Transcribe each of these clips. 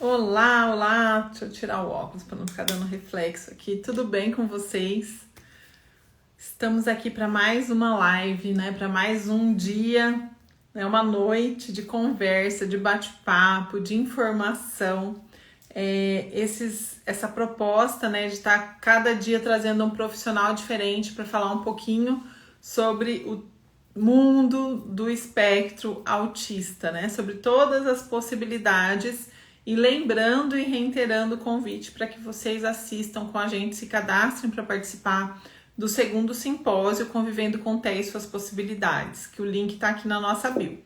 Olá, olá. Deixa eu tirar o óculos para não ficar dando reflexo aqui. Tudo bem com vocês? Estamos aqui para mais uma live, né? Para mais um dia, né? Uma noite de conversa, de bate-papo, de informação. Essa proposta, né, de estar cada dia trazendo um profissional diferente para falar um pouquinho sobre o mundo do espectro autista, né? Sobre todas as possibilidades. E lembrando e reiterando o convite para que vocês assistam com a gente, se cadastrem para participar do segundo simpósio Convivendo com TEA e Suas Possibilidades, que o link está aqui na nossa bio.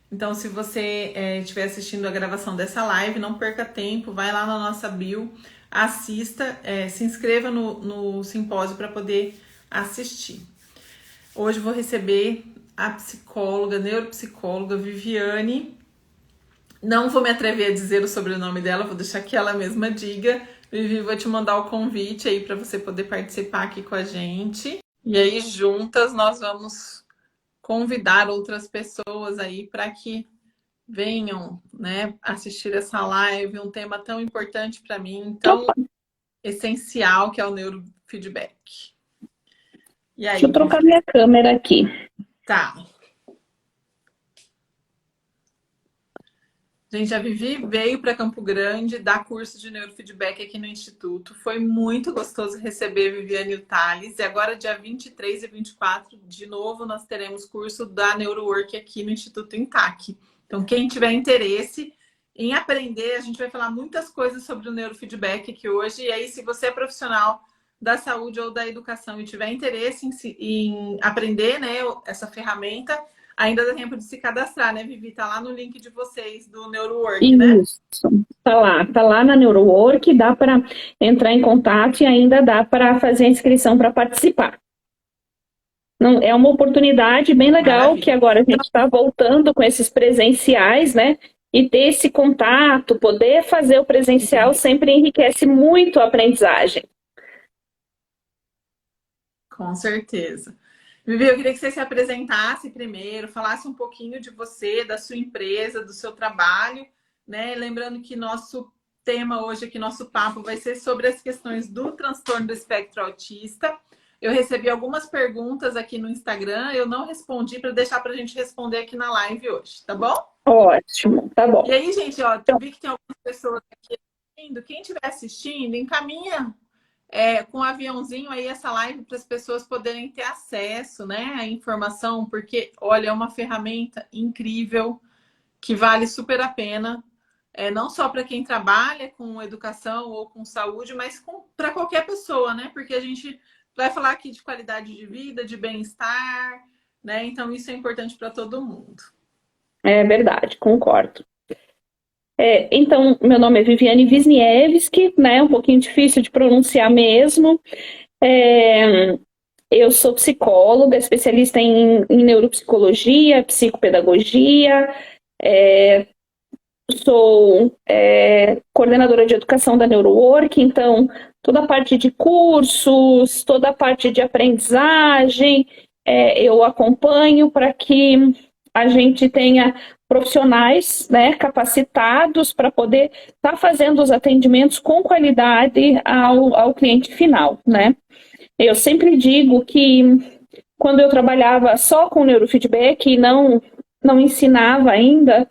Então, se você estiver assistindo a gravação dessa live, não perca tempo, vai lá na nossa bio, assista, se inscreva no simpósio para poder assistir. Hoje vou receber a psicóloga, neuropsicóloga Viviane. Não vou me atrever a dizer o sobrenome dela, vou deixar que ela mesma diga. Vivi, vou te mandar o convite aí para você poder participar aqui com a gente. E aí, juntas, nós vamos convidar outras pessoas aí para que venham, né, assistir essa live, um tema tão importante para mim, tão essencial, que é o neurofeedback. E aí, deixa eu trocar minha câmera aqui. Tá. Gente, a Vivi veio para Campo Grande dar curso de neurofeedback aqui no Instituto. Foi muito gostoso receber a Viviane e o Thales. E agora, dia 23 e 24, de novo, nós teremos curso da NeuroWork aqui no Instituto Intac. Então, quem tiver interesse em aprender, a gente vai falar muitas coisas sobre o neurofeedback aqui hoje. E aí, se você é profissional da saúde ou da educação e tiver interesse em aprender, né, essa ferramenta, ainda dá tempo de se cadastrar, né, Vivi? Tá lá no link de vocês do NeuroWork, né? Isso, tá lá na NeuroWork, dá para entrar em contato e ainda dá para fazer a inscrição para participar. Não, é uma oportunidade bem legal. Maravilha. Que agora a gente está voltando com esses presenciais, né? E ter esse contato, poder fazer o presencial sempre enriquece muito a aprendizagem. Com certeza. Vivi, eu queria que você se apresentasse primeiro, falasse um pouquinho de você, da sua empresa, do seu trabalho, né? Lembrando que nosso tema hoje aqui, nosso papo, vai ser sobre as questões do transtorno do espectro autista. Eu recebi algumas perguntas aqui no Instagram, eu não respondi para deixar para a gente responder aqui na live hoje, tá bom? Ótimo, tá bom. E aí, gente, ó, eu vi que tem algumas pessoas aqui assistindo. Quem estiver assistindo, encaminha com um aviãozinho aí essa live para as pessoas poderem ter acesso, né, à informação, porque, olha, é uma ferramenta incrível que vale super a pena, não só para quem trabalha com educação ou com saúde, mas para qualquer pessoa, né, porque a gente vai falar aqui de qualidade de vida, de bem-estar, né, então isso é importante para todo mundo. É verdade, concordo. Então, meu nome é Viviane Wisniewski, né? Um pouquinho difícil de pronunciar mesmo. Eu sou psicóloga, especialista em neuropsicologia, psicopedagogia, sou coordenadora de educação da NeuroWork, então toda a parte de cursos, toda a parte de aprendizagem, eu acompanho para que a gente tenha profissionais, né, capacitados para poder estar fazendo os atendimentos com qualidade ao cliente final, né? Eu sempre digo que quando eu trabalhava só com neurofeedback e não ensinava ainda,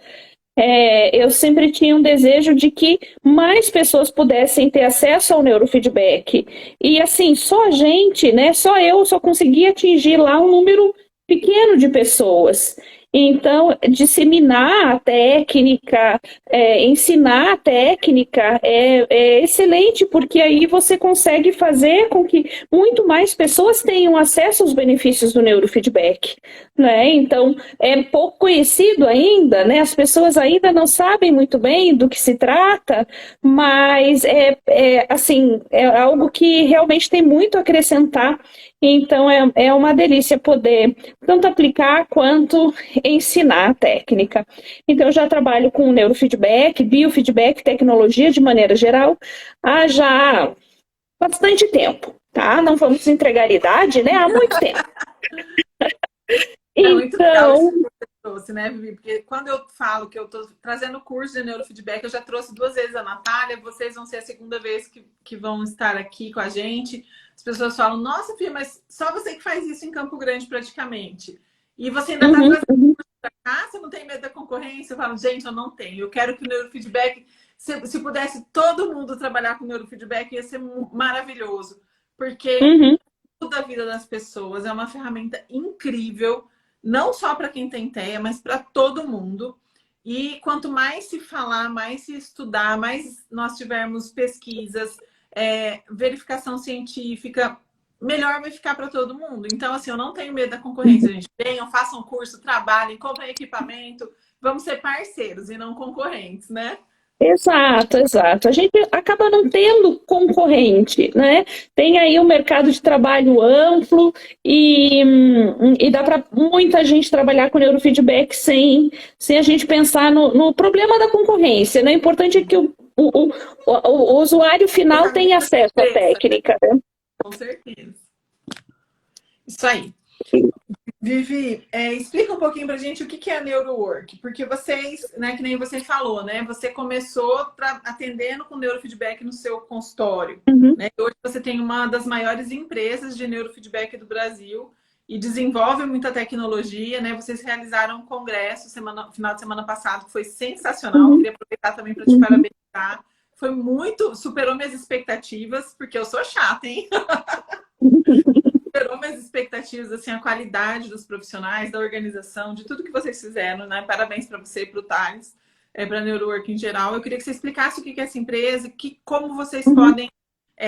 eu sempre tinha um desejo de que mais pessoas pudessem ter acesso ao neurofeedback. E assim, só a gente, né, só eu só conseguia atingir lá um número pequeno de pessoas. Então, disseminar a técnica, ensinar a técnica é excelente, porque aí você consegue fazer com que muito mais pessoas tenham acesso aos benefícios do neurofeedback, né? Então, é pouco conhecido ainda, né? As pessoas ainda não sabem muito bem do que se trata, mas assim, é algo que realmente tem muito a acrescentar. Então, é uma delícia poder tanto aplicar quanto ensinar a técnica. Então, eu já trabalho com neurofeedback, biofeedback, tecnologia de maneira geral, há já bastante tempo, tá? Não vamos entregar a idade, né? Há muito tempo. É muito legal isso, trouxe, né, Vivi? Porque quando eu falo que eu estou trazendo curso de neurofeedback, eu já trouxe 2 vezes a Natália, vocês vão ser a segunda vez que vão estar aqui com a gente. As pessoas falam, nossa, filha, mas só você que faz isso em Campo Grande praticamente. E você ainda está trazendo curso para cá, você não tem medo da concorrência? Eu falo, gente, eu não tenho. Eu quero que o neurofeedback, se pudesse todo mundo trabalhar com neurofeedback, ia ser maravilhoso. Porque muda a vida das pessoas, é uma ferramenta incrível, não só para quem tem TEA, mas para todo mundo. E quanto mais se falar, mais se estudar, mais nós tivermos pesquisas, verificação científica, melhor vai ficar para todo mundo. Então, assim, eu não tenho medo da concorrência, gente. Venham, façam curso, trabalhem, comprem equipamento, vamos ser parceiros e não concorrentes, né? Exato, exato. A gente acaba não tendo concorrente, né? Tem aí um mercado de trabalho amplo e dá para muita gente trabalhar com neurofeedback sem a gente pensar no problema da concorrência, né? O importante é que o usuário final tenha acesso à técnica, né? Com certeza. Isso aí. Vivi, explica um pouquinho pra gente o que é a NeuroWork, porque vocês, né, que nem você falou, né, você começou atendendo com neurofeedback no seu consultório, né, hoje você tem uma das maiores empresas de neurofeedback do Brasil e desenvolve muita tecnologia, né, vocês realizaram um congresso final de semana passado, que foi sensacional, queria aproveitar também para te parabenizar, foi muito, superou minhas expectativas, porque eu sou chata, hein? Superou minhas expectativas, assim, a qualidade dos profissionais, da organização, de tudo que vocês fizeram, né? Parabéns para você e para o Thales, para a NeuroWork em geral. Eu queria que você explicasse o que é essa empresa, como vocês podem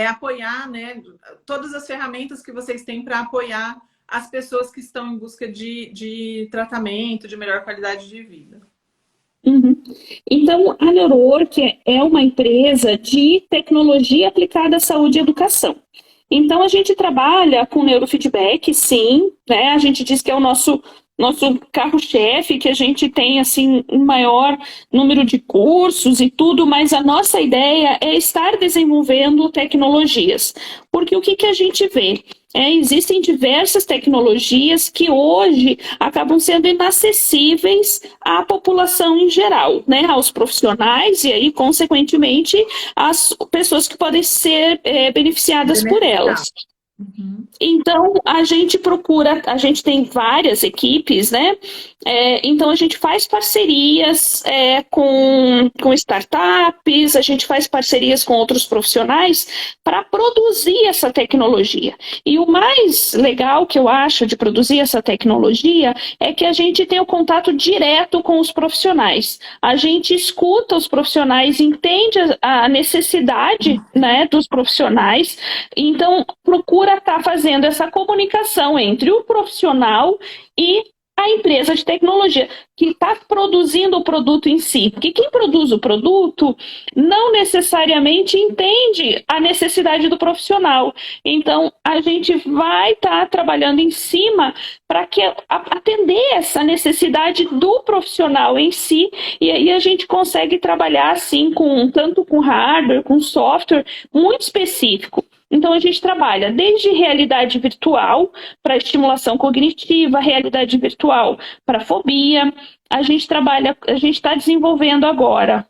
apoiar, né? Todas as ferramentas que vocês têm para apoiar as pessoas que estão em busca de tratamento, de melhor qualidade de vida. Então, a NeuroWork é uma empresa de tecnologia aplicada à saúde e educação. Então, a gente trabalha com neurofeedback, sim, né? A gente diz que é o nosso carro-chefe, que a gente tem, assim, um maior número de cursos e tudo, mas a nossa ideia é estar desenvolvendo tecnologias. Porque o que a gente vê? Existem diversas tecnologias que hoje acabam sendo inacessíveis à população em geral, né? Aos profissionais e aí, consequentemente, às pessoas que podem ser beneficiadas por elas. Então, a gente procura, a gente tem várias equipes, né? Então, a gente faz parcerias com startups, a gente faz parcerias com outros profissionais para produzir essa tecnologia. E o mais legal que eu acho de produzir essa tecnologia é que a gente tem o contato direto com os profissionais. A gente escuta os profissionais, entende a necessidade, né, dos profissionais, então procura estar fazendo essa comunicação entre o profissional e a empresa de tecnologia que está produzindo o produto em si. Porque quem produz o produto não necessariamente entende a necessidade do profissional. Então, a gente vai estar trabalhando em cima para atender essa necessidade do profissional em si. E aí a gente consegue trabalhar assim tanto com hardware, com software muito específico. Então, a gente trabalha desde realidade virtual para estimulação cognitiva, realidade virtual para fobia. A gente está desenvolvendo agora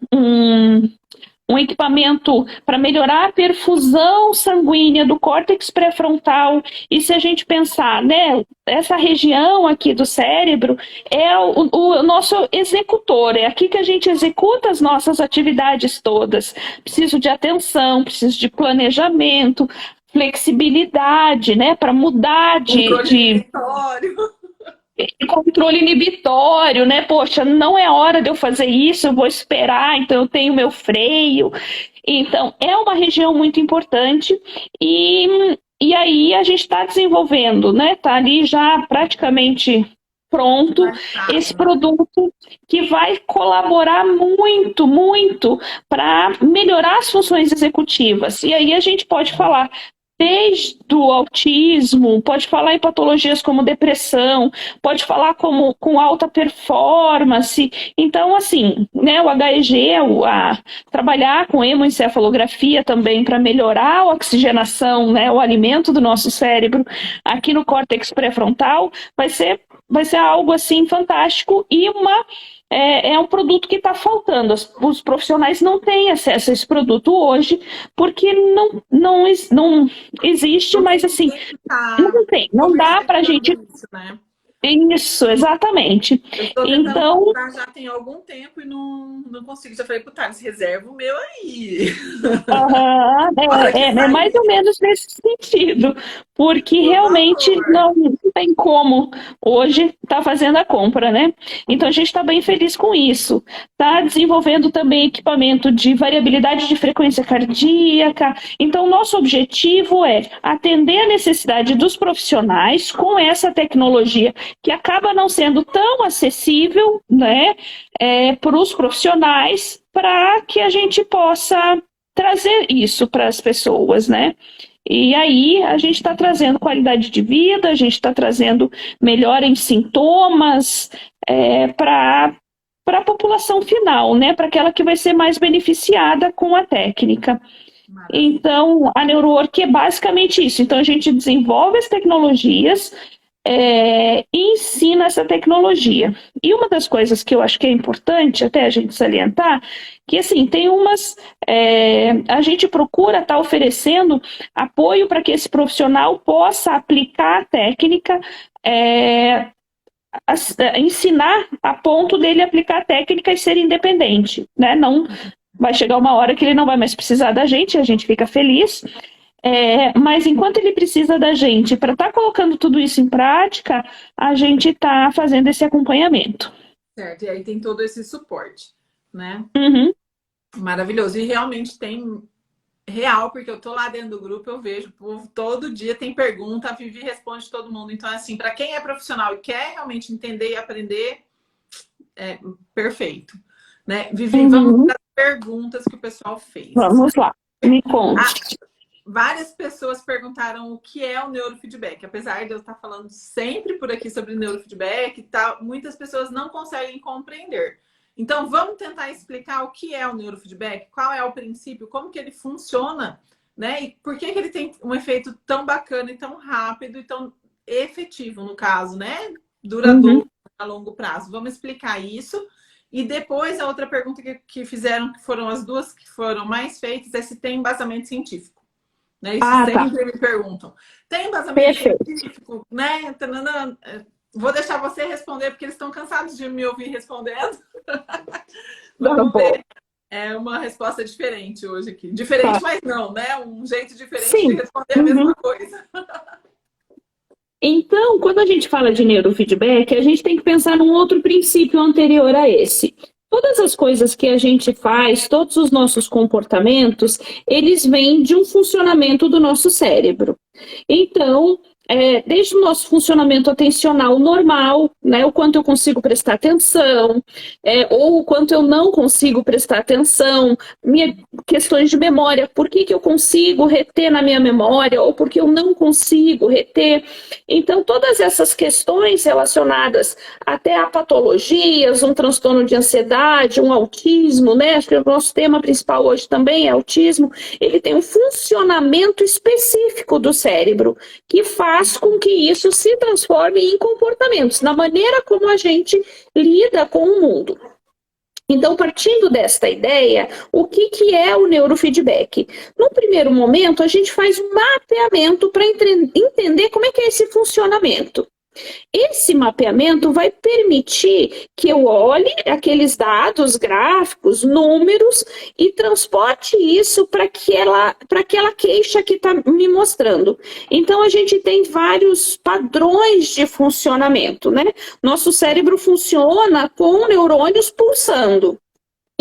um equipamento para melhorar a perfusão sanguínea do córtex pré-frontal. E se a gente pensar, né, essa região aqui do cérebro é o nosso executor, é aqui que a gente executa as nossas atividades todas. Preciso de atenção, preciso de planejamento, flexibilidade, né, para mudar controle inibitório, né? Poxa, não é hora de eu fazer isso, eu vou esperar, então eu tenho meu freio. Então, é uma região muito importante e aí a gente está desenvolvendo, né? Está ali já praticamente pronto esse produto que vai colaborar muito, muito para melhorar as funções executivas. E aí a gente pode falar desde o autismo, pode falar em patologias como depressão, pode falar com alta performance. Então, assim, né, o HEG, trabalhar com hemoencefalografia também para melhorar a oxigenação, né, o alimento do nosso cérebro aqui no córtex pré-frontal, vai ser vai ser algo assim fantástico e é um produto que está faltando. Os profissionais não têm acesso a esse produto hoje, porque não existe, Não mas tem assim, ninguém que tá não tem, não dá para a gente. comercializando isso, né? Isso, exatamente. Eu estou tentando Então, comprar já tem algum tempo e não consigo. Já falei pro Thales, reserva o meu aí. aham, A hora que é mais ou sair, menos nesse sentido, porque por realmente favor. não tem como hoje estar fazendo a compra, né? Então a gente está bem feliz com isso. Está desenvolvendo também equipamento de variabilidade de frequência cardíaca. Então, nosso objetivo é atender a necessidade dos profissionais com essa tecnologia que acaba não sendo tão acessível, né, para os profissionais, para que a gente possa trazer isso para as pessoas, né? E aí a gente está trazendo qualidade de vida, a gente está trazendo melhora em sintomas para a população final, né? Para aquela que vai ser mais beneficiada com a técnica. Maravilha. Então, a NeuroWork é basicamente isso. Então, a gente desenvolve as tecnologias e ensina essa tecnologia. E uma das coisas que eu acho que é importante até a gente salientar, que assim, tem a gente procura estar oferecendo apoio para que esse profissional possa aplicar a técnica, ensinar a ponto dele aplicar a técnica e ser independente, né? Não vai chegar uma hora que ele não vai mais precisar da gente, a gente fica feliz, mas enquanto ele precisa da gente para estar colocando tudo isso em prática, a gente está fazendo esse acompanhamento. Certo, e aí tem todo esse suporte, né? Uhum. Maravilhoso. E realmente tem real, porque eu tô lá dentro do grupo, eu vejo o povo todo dia tem pergunta, a Vivi responde todo mundo. Então, assim, para quem é profissional e quer realmente entender e aprender, é perfeito. Né? Vivi, vamos Uhum. para as perguntas que o pessoal fez. Vamos lá, me conte. Várias pessoas perguntaram o que é o neurofeedback. Apesar de eu estar falando sempre por aqui sobre neurofeedback, tá, muitas pessoas não conseguem compreender. Então, vamos tentar explicar o que é o neurofeedback, qual é o princípio, como que ele funciona, né? E por que que ele tem um efeito tão bacana e tão rápido e tão efetivo, no caso, né? Duradouro, a longo prazo. Vamos explicar isso. E depois, a outra pergunta que fizeram, que foram as duas que foram mais feitas, é se tem embasamento científico. Né? Isso Tá. sempre me perguntam. Tem embasamento Perfeito. científico, né? Tanana. Vou deixar você responder, porque eles estão cansados de me ouvir respondendo. Vamos ver. É uma resposta diferente hoje aqui. Diferente, Tá. mas não, né? Um jeito diferente de Sim. responder a mesma coisa. Então, quando a gente fala de neurofeedback, a gente tem que pensar num outro princípio anterior a esse. Todas as coisas que a gente faz, todos os nossos comportamentos, eles vêm de um funcionamento do nosso cérebro. Então, desde o nosso funcionamento atencional normal, né, o quanto eu consigo prestar atenção, ou o quanto eu não consigo prestar atenção, questões de memória, por que eu consigo reter na minha memória, ou por que eu não consigo reter. Então, todas essas questões relacionadas até a patologias, um transtorno de ansiedade, um autismo, né? Acho que o nosso tema principal hoje também é autismo, ele tem um funcionamento específico do cérebro que faz com que isso se transforme em comportamentos, na maneira como a gente lida com o mundo. Então, partindo desta ideia, o que é o neurofeedback? No primeiro momento, a gente faz um mapeamento para entender como é que é esse funcionamento. Esse mapeamento vai permitir que eu olhe aqueles dados, gráficos, números e transporte isso para aquela queixa que está me mostrando. Então, a gente tem vários padrões de funcionamento, né? Nosso cérebro funciona com neurônios pulsando.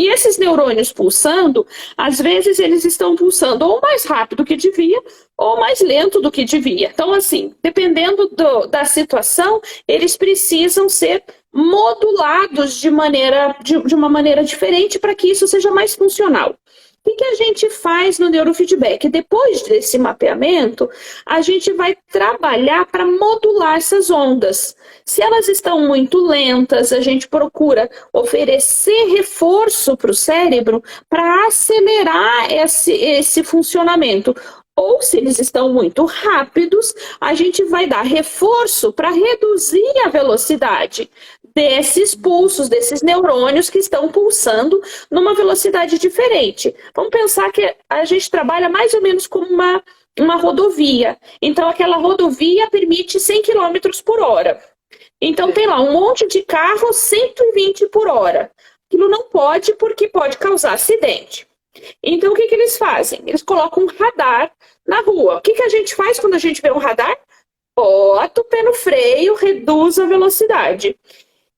E esses neurônios pulsando, às vezes eles estão pulsando ou mais rápido que devia, ou mais lento do que devia. Então, assim, dependendo da situação, eles precisam ser modulados de uma maneira diferente para que isso seja mais funcional. O que a gente faz no neurofeedback? Depois desse mapeamento, a gente vai trabalhar para modular essas ondas. Se elas estão muito lentas, a gente procura oferecer reforço para o cérebro para acelerar esse funcionamento. Ou se eles estão muito rápidos, a gente vai dar reforço para reduzir a velocidade desses pulsos, desses neurônios que estão pulsando numa velocidade diferente. Vamos pensar que a gente trabalha mais ou menos como uma rodovia. Então, aquela rodovia permite 100 quilômetros por hora. Então, tem lá um monte de carro 120 por hora. Aquilo não pode, porque pode causar acidente. Então, o que eles fazem? Eles colocam um radar na rua. O que a gente faz quando a gente vê um radar? Bota o pé no freio, reduz a velocidade.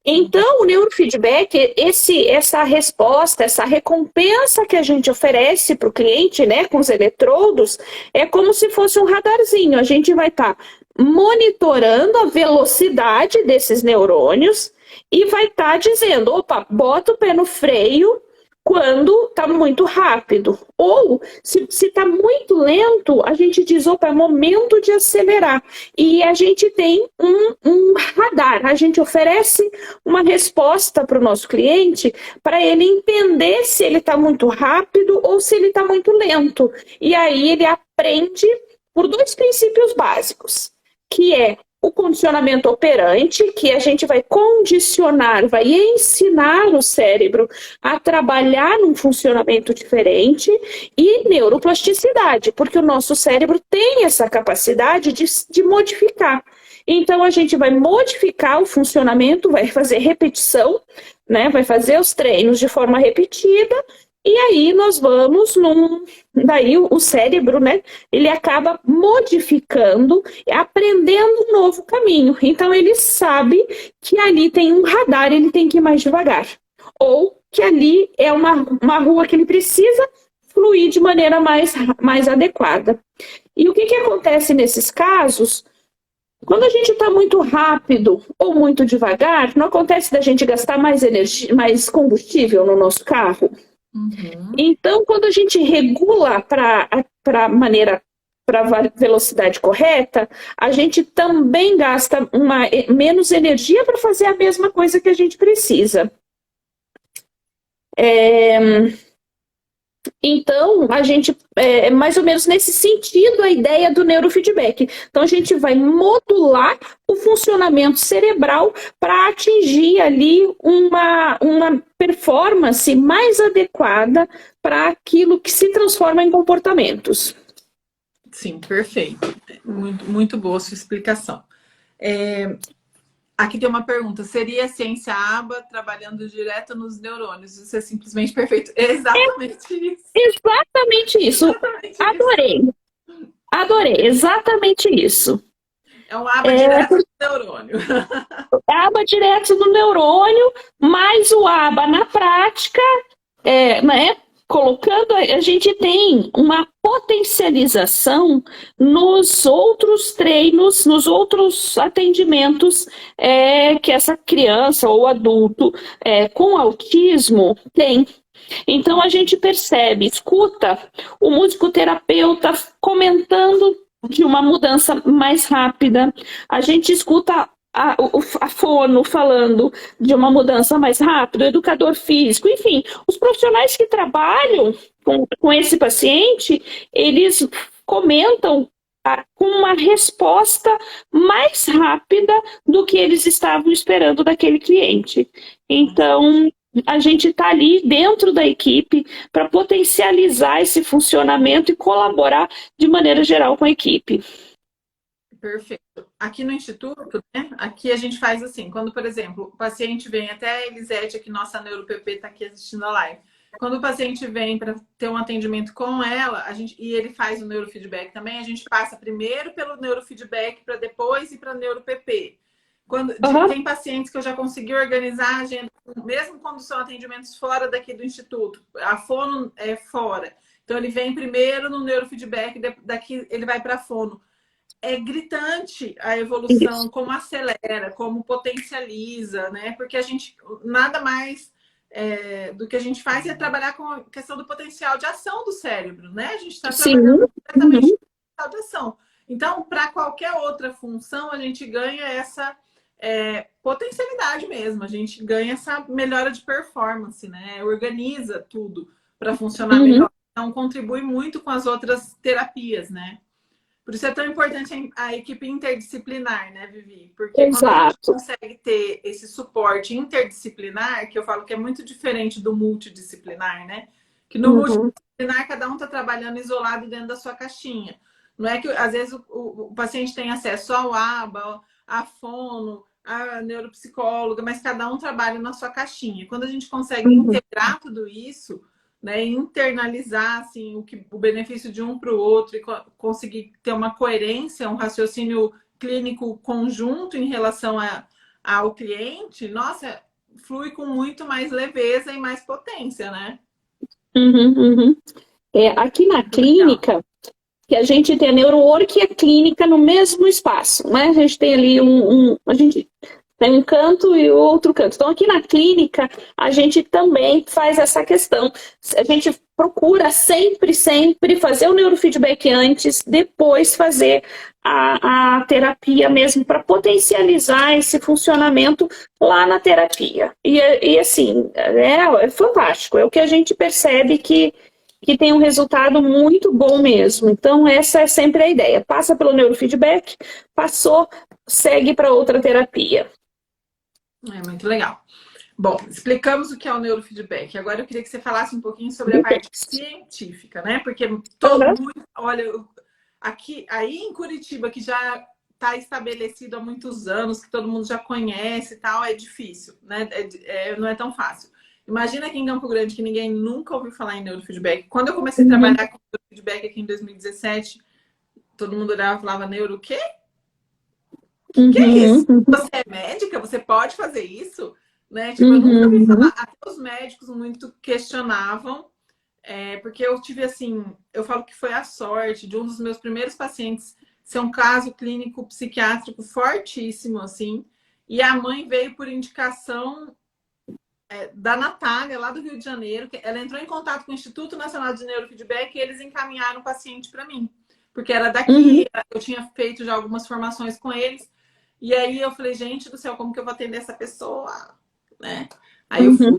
Então, o neurofeedback, essa resposta, essa recompensa que a gente oferece para o cliente, né, com os eletrodos, é como se fosse um radarzinho. A gente vai estar monitorando a velocidade desses neurônios e vai estar dizendo, opa, bota o pé no freio quando está muito rápido. Ou, se está muito lento, a gente diz, opa, é momento de acelerar. E a gente tem um radar, a gente oferece uma resposta para o nosso cliente para ele entender se ele está muito rápido ou se ele está muito lento. E aí ele aprende por dois princípios básicos, que é o condicionamento operante, que a gente vai condicionar, vai ensinar o cérebro a trabalhar num funcionamento diferente, e neuroplasticidade, porque o nosso cérebro tem essa capacidade de modificar. Então, a gente vai modificar o funcionamento, vai fazer repetição, né? Vai fazer os treinos de forma repetida, e aí nós vamos daí o cérebro, né, ele acaba modificando, aprendendo um novo caminho. Então ele sabe que ali tem um radar, ele tem que ir mais devagar. Ou que ali é uma rua que ele precisa fluir de maneira mais adequada. E o que acontece nesses casos? Quando a gente está muito rápido ou muito devagar, não acontece da gente gastar mais energia, mais combustível no nosso carro? Uhum. Então, quando a gente regula para a velocidade correta, a gente também gasta menos energia para fazer a mesma coisa que a gente precisa. Então, a gente, é mais ou menos nesse sentido a ideia do neurofeedback. Então, a gente vai modular o funcionamento cerebral para atingir ali uma performance mais adequada para aquilo que se transforma em comportamentos. Sim, perfeito. Muito, muito boa sua explicação. Aqui tem uma pergunta. Seria a ciência aba trabalhando direto nos neurônios? Isso é simplesmente perfeito. Exatamente isso. Exatamente isso. Exatamente Adorei. isso. Adorei. Exatamente isso. É um aba direto do neurônio. Aba direto do neurônio, mais o aba na prática, né? Colocando, a gente tem uma potencialização nos outros treinos, nos outros atendimentos que essa criança ou adulto com autismo tem. Então a gente percebe, escuta o musicoterapeuta comentando de uma mudança mais rápida, a gente escuta a fono falando de uma mudança mais rápida, o educador físico, enfim, os profissionais que trabalham com esse paciente, eles comentam com uma resposta mais rápida do que eles estavam esperando daquele cliente. Então, a gente está ali dentro da equipe para potencializar esse funcionamento e colaborar de maneira geral com a equipe. Perfeito. Aqui no Instituto, né? Aqui a gente faz assim, quando, por exemplo, o paciente vem, até a Elisete, aqui, nossa NeuroPP, está aqui assistindo a live. Quando o paciente vem para ter um atendimento com ela, e ele faz o neurofeedback também, a gente passa primeiro pelo neurofeedback para depois ir para NeuroPP. Tem pacientes que eu já consegui organizar a agenda, mesmo quando são atendimentos fora daqui do Instituto, a fono é fora. Então ele vem primeiro no neurofeedback, daqui ele vai para a fono. É gritante a evolução, como acelera, como potencializa, né? Porque a gente, nada mais do que a gente faz é trabalhar com a questão do potencial de ação do cérebro, né? A gente está trabalhando diretamente com o potencial de ação. Então, para qualquer outra função, a gente ganha essa potencialidade mesmo, a gente ganha essa melhora de performance, né? Organiza tudo para funcionar melhor. Então, contribui muito com as outras terapias, né? Por isso é tão importante a equipe interdisciplinar, né, Vivi? Porque quando a gente Exato. consegue ter esse suporte interdisciplinar, que eu falo que é muito diferente do multidisciplinar, né? Que no Uhum. multidisciplinar cada um está trabalhando isolado dentro da sua caixinha. Não é que às vezes o paciente tem acesso ao ABA, à fono, à neuropsicóloga, mas cada um trabalha na sua caixinha. Quando a gente consegue Uhum. integrar tudo isso, né, internalizar assim, o benefício de um para o outro e conseguir ter uma coerência, um raciocínio clínico conjunto em relação ao cliente, nossa, flui com muito mais leveza e mais potência, né? Uhum. Uhum. Aqui na Muito legal. clínica, que a gente tem a neurowork e a clínica no mesmo espaço, né? A gente tem ali a gente tem um canto e o outro canto. Então, aqui na clínica, a gente também faz essa questão. A gente procura sempre, sempre fazer o neurofeedback antes, depois fazer a terapia mesmo, para potencializar esse funcionamento lá na terapia. E assim, é fantástico. É o que a gente percebe que tem um resultado muito bom mesmo. Então, essa é sempre a ideia. Passa pelo neurofeedback, passou, segue para outra terapia. É muito legal. Bom, explicamos o que é o neurofeedback. Agora eu queria que você falasse um pouquinho sobre a parte científica, né? Porque todo Uhum. mundo, olha, aqui, aí em Curitiba, que já está estabelecido há muitos anos, que todo mundo já conhece e tal, é difícil, né? Não é tão fácil. Imagina aqui em Campo Grande, que ninguém nunca ouviu falar em neurofeedback. Quando eu comecei a Uhum. trabalhar com neurofeedback aqui em 2017, todo mundo olhava e falava, neuro o quê? Que é isso? Uhum. Uhum. Você é médica? Você pode fazer isso? Né? Tipo, eu nunca ouvi falar. Uhum. Até os médicos muito questionavam, porque eu tive assim, eu falo que foi a sorte de um dos meus primeiros pacientes ser um caso clínico psiquiátrico fortíssimo, assim, e a mãe veio por indicação da Natália, lá do Rio de Janeiro, que ela entrou em contato com o Instituto Nacional de Neurofeedback e eles encaminharam o paciente para mim, porque era Uhum. daqui, eu tinha feito já algumas formações com eles, e aí eu falei, gente do céu, como que eu vou atender essa pessoa? Né? Aí eu Uhum. fui,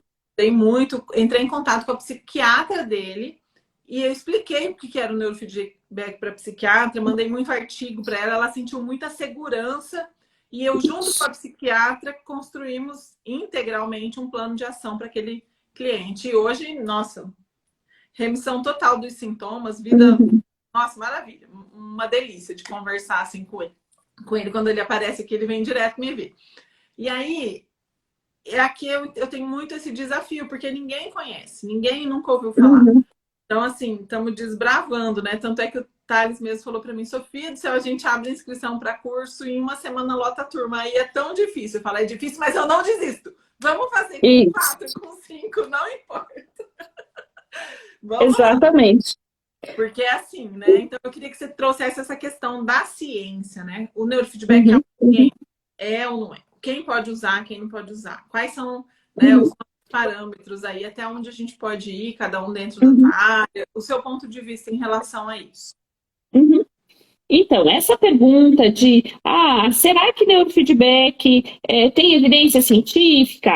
entrei em contato com a psiquiatra dele e eu expliquei o que era o neurofeedback para psiquiatra, mandei muito artigo para ela, ela sentiu muita segurança e eu, junto com a psiquiatra, construímos integralmente um plano de ação para aquele cliente. E hoje, nossa, remissão total dos sintomas, vida, Uhum. nossa, maravilha, uma delícia de conversar assim com ele. Com ele, quando ele aparece aqui, ele vem direto me ver. E aí, aqui eu tenho muito esse desafio, porque ninguém conhece, ninguém nunca ouviu falar. Uhum. Então, assim, estamos desbravando, né? Tanto é que o Thales mesmo falou para mim, Sofia do céu, a gente abre inscrição para curso e em uma semana lota a turma. Aí é tão difícil. Eu falo, é difícil, mas eu não desisto. Vamos fazer com Isso, 4, com 5, não importa. Vamos lá. exatamente. Porque é assim, né? Então eu queria que você trouxesse essa questão da ciência, né? O neurofeedback é Uhum. uma Uhum. ciência? É ou não é? Quem pode usar, quem não pode usar? Quais são, né, os Uhum. parâmetros aí, até onde a gente pode ir, cada um dentro da tua Uhum. área, o seu ponto de vista em relação a isso. Uhum. Então, essa pergunta de, será que neurofeedback tem evidência científica?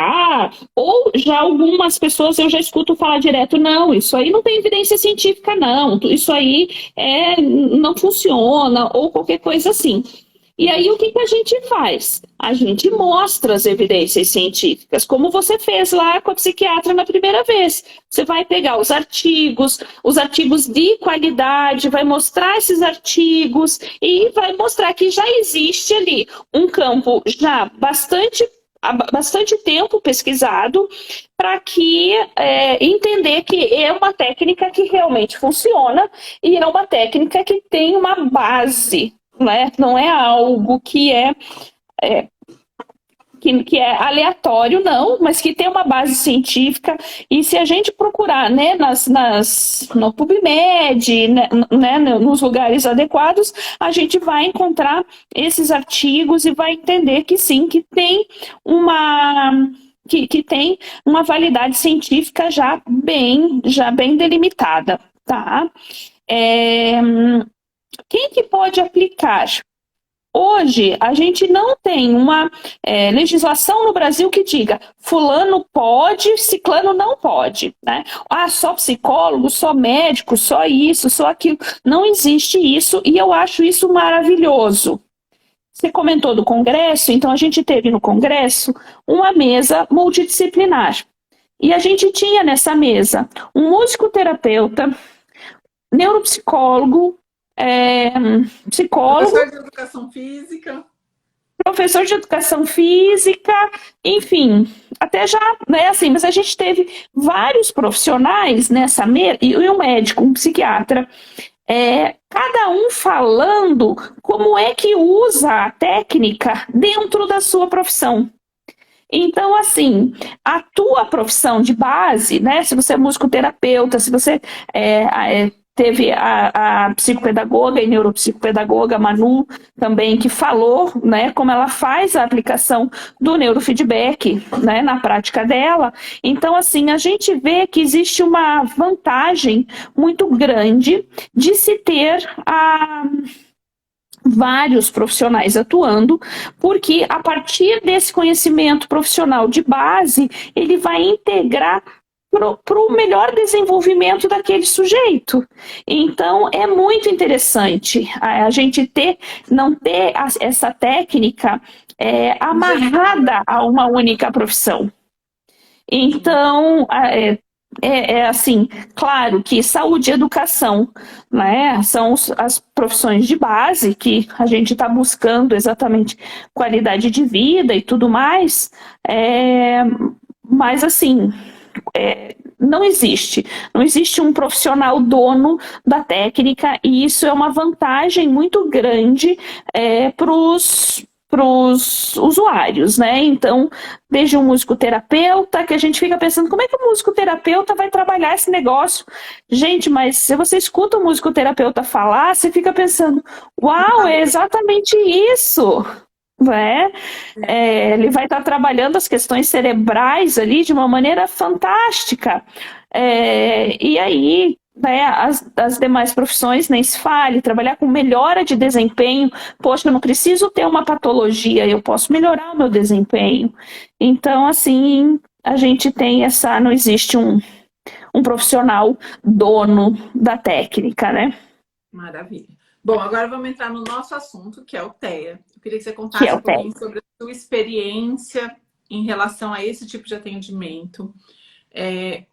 Ou já algumas pessoas eu já escuto falar direto, não, isso aí não tem evidência científica, não, isso aí não funciona, ou qualquer coisa assim. E aí, o que que a gente faz? A gente mostra as evidências científicas, como você fez lá com a psiquiatra na primeira vez. Você vai pegar os artigos de qualidade, vai mostrar esses artigos e vai mostrar que já existe ali um campo já há bastante tempo pesquisado para que entender que é uma técnica que realmente funciona e é uma técnica que tem uma base, né? Não é algo é que é aleatório, não, mas que tem uma base científica. E se a gente procurar, né, no PubMed, né, nos lugares adequados, a gente vai encontrar esses artigos e vai entender que sim, que tem uma validade científica já bem delimitada, tá? É, quem que pode aplicar? Hoje, a gente não tem uma legislação no Brasil que diga fulano pode, ciclano não pode, né? Ah, só psicólogo, só médico, só isso, só aquilo. Não existe isso e eu acho isso maravilhoso. Você comentou do Congresso, então a gente teve no Congresso uma mesa multidisciplinar. E a gente tinha nessa mesa um musicoterapeuta, neuropsicólogo, psicólogo, Professor de educação física. professor de educação física, enfim, até já, né, assim, mas a gente teve vários profissionais nessa mesa, e um médico, um psiquiatra, cada um falando como é que usa a técnica dentro da sua profissão. Então, assim, a tua profissão de base, né? Se você é musicoterapeuta, se você teve a psicopedagoga e neuropsicopedagoga Manu também, que falou, né, como ela faz a aplicação do neurofeedback, né, na prática dela. Então, assim, a gente vê que existe uma vantagem muito grande de se ter vários profissionais atuando, porque a partir desse conhecimento profissional de base, ele vai integrar para o melhor desenvolvimento daquele sujeito. Então, é muito interessante a gente não ter essa técnica amarrada a uma única profissão. Então, assim, claro que saúde e educação, né, são as profissões de base que a gente está buscando exatamente qualidade de vida e tudo mais, mas assim, não existe um profissional dono da técnica e isso é uma vantagem muito grande para os usuários, né? Então, desde um musicoterapeuta, que a gente fica pensando, como é que o musicoterapeuta vai trabalhar esse negócio? Gente, mas se você escuta o musicoterapeuta falar, você fica pensando, uau, é exatamente isso! Né? Ele vai estar trabalhando as questões cerebrais ali de uma maneira fantástica. E aí, né, as demais profissões nem se fale, trabalhar com melhora de desempenho. Poxa, eu não preciso ter uma patologia, eu posso melhorar o meu desempenho. Então, assim, a gente tem não existe um profissional dono da técnica, né? Maravilha. Bom, agora vamos entrar no nosso assunto, que é o TEA. Eu queria que você contasse um pouquinho sobre a sua experiência em relação a esse tipo de atendimento.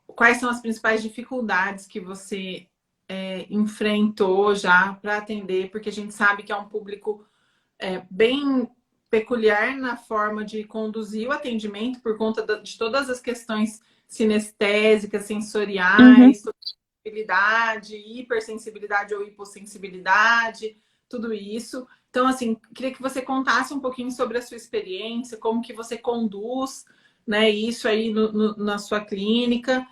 Quais são as principais dificuldades que você enfrentou já para atender? Porque a gente sabe que é um público bem peculiar na forma de conduzir o atendimento por conta de todas as questões sinestésicas, sensoriais, sensibilidade, hipersensibilidade ou hipossensibilidade, tudo isso. Então, assim, queria que você contasse um pouquinho sobre a sua experiência, como que você conduz, né, isso aí na sua clínica.